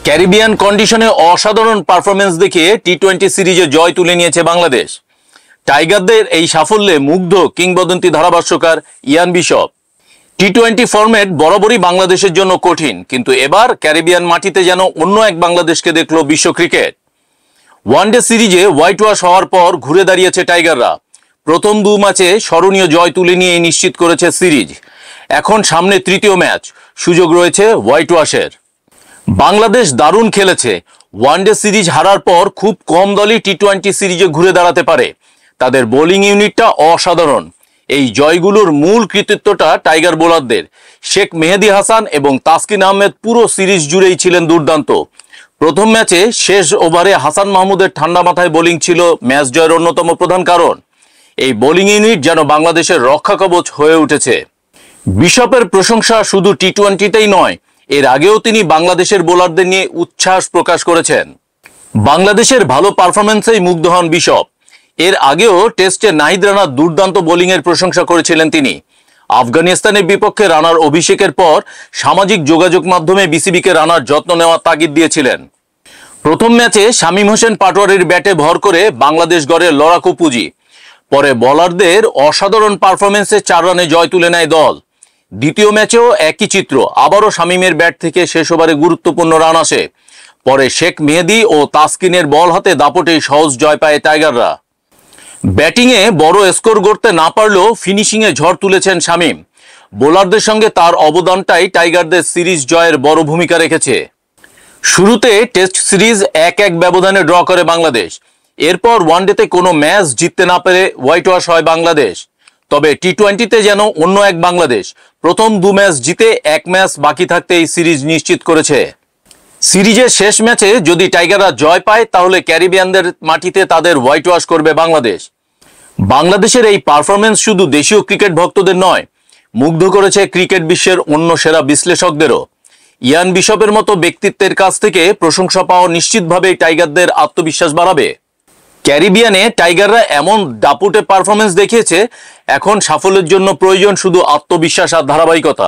Caribbean কন্ডিশনে অসাধারণ performance দেখিয়ে টি-20 সিরিজে জয় তুলে নিয়েছে বাংলাদেশ। টাইগারদের এই সাফল্যে মুগ্ধ কিংবদন্তি ধারাভাষ্যকার ইয়ান বিশপ। টি-20 ফরম্যাট বরাবরই বাংলাদেশের জন্য কঠিন, কিন্তু এবার ক্যারিবিয়ান মাটিতে যেন অন্য এক বাংলাদেশকে দেখল বিশ্ব ক্রিকেট। ওয়ানডে সিরিজে হোয়াইট ওয়াশ হওয়ার পর ঘুরে দাঁড়িয়েছে টাইগাররা। প্রথম 2 ম্যাচে স্মরণীয় জয় তুলে নিয়ে নিশ্চিত করেছে সিরিজ। এখন সামনে তৃতীয় ম্যাচ, সুযোগ রয়েছে হোয়াইট ওয়াশের। বাংলাদেশ দারুণ খেলেছে। ওয়ানডে সিরিজ হারার পর খুব কম দলই টি-20 সিরিজে ঘুরে দাঁড়াতে পারে। তাদের বোলিং ইউনিটটা অসাধারণ। এই জয়গুলোর মূল কৃতিত্বটা টাইগার বোলারদের। শেখ মেহেদী হাসান এবং তাসকিন আহমেদ পুরো সিরিজ জুড়েই ছিলেন দুর্দান্ত। প্রথম ম্যাচে শেষ ওভারে হাসান মাহমুদের ঠান্ডা মাথায় বোলিং ছিল ম্যাচ জয়ের অন্যতম প্রধান কারণ। এই বোলিং ইউনিট যেন বাংলাদেশের রক্ষা কবচ হয়ে উঠেছে। বিশপের প্রশংসা শুধু টি-20তেই নয়, এর আগেও তিনি বাংলাদেশের বোলারদের নিয়ে উচ্ছ্বাস প্রকাশ করেছেন। বাংলাদেশের ভালো পারফরমেন্সেই মুগ্ধ হন বিশপ। এর আগেও টেস্টে নাহিদ রানার দুর্দান্ত বোলিংয়ের প্রশংসা করেছিলেন তিনি। আফগানিস্তানের বিপক্ষে রানার অভিষেকের পর সামাজিক যোগাযোগ মাধ্যমে বিসিবিকে রানার যত্ন নেওয়ার তাগিদ দিয়েছিলেন। প্রথম ম্যাচে শামীম হোসেন পাটোয়ারির ব্যাটে ভর করে বাংলাদেশ গড়ে লড়াকু পুঁজি। পরে বোলারদের অসাধারণ পারফরমেন্সে 4 রানে জয় তুলে নেয় দল। দ্বিতীয় ম্যাচেও একই চিত্র, আবারও শামীমের ব্যাট থেকে শেষ ওভারে গুরুত্বপূর্ণ রান আসে। পরে শেখ মেহেদী ও তাসকিনের বল হাতে দাপটেই সহজ জয় পায় টাইগাররা। ব্যাটিংয়ে বড় স্কোর গড়তে না পারলেও ফিনিশিংয়ে ঝড় তুলেছেন শামীম। বোলারদের সঙ্গে তার অবদানটাই টাইগারদের সিরিজ জয়ের বড় ভূমিকা রেখেছে। শুরুতে টেস্ট সিরিজ 1-1 ব্যবধানে ড্র করে বাংলাদেশ। এরপর ওয়ানডেতে কোনো ম্যাচ জিততে না পেরে হোয়াইট ওয়াশ হয় বাংলাদেশ। তবে টি-20তে যেন অন্য এক বাংলাদেশ। প্রথম 2 ম্যাচ জিতে 1 ম্যাচ বাকি থাকতেই সিরিজ নিশ্চিত করেছে। সিরিজের শেষ ম্যাচে যদি টাইগাররা জয় পায়, তাহলে ক্যারিবিয়ানদের মাটিতে তাদের হোয়াইট ওয়াশ করবে বাংলাদেশ। বাংলাদেশের এই পারফরমেন্স শুধু দেশীয় ক্রিকেট ভক্তদের নয়, মুগ্ধ করেছে ক্রিকেট বিশ্বের অন্য সেরা বিশ্লেষকদেরও। ইয়ান বিশপের মতো ব্যক্তিত্বের কাছ থেকে প্রশংসা পাওয়া নিশ্চিতভাবেই টাইগারদের আত্মবিশ্বাস বাড়াবে। ক্যারিবিয়ানে টাইগাররা এমন দাপুটে পারফরমেন্স দেখিয়েছে, এখন সাফল্যের জন্য প্রয়োজন শুধু আত্মবিশ্বাস আর ধারাবাহিকতা।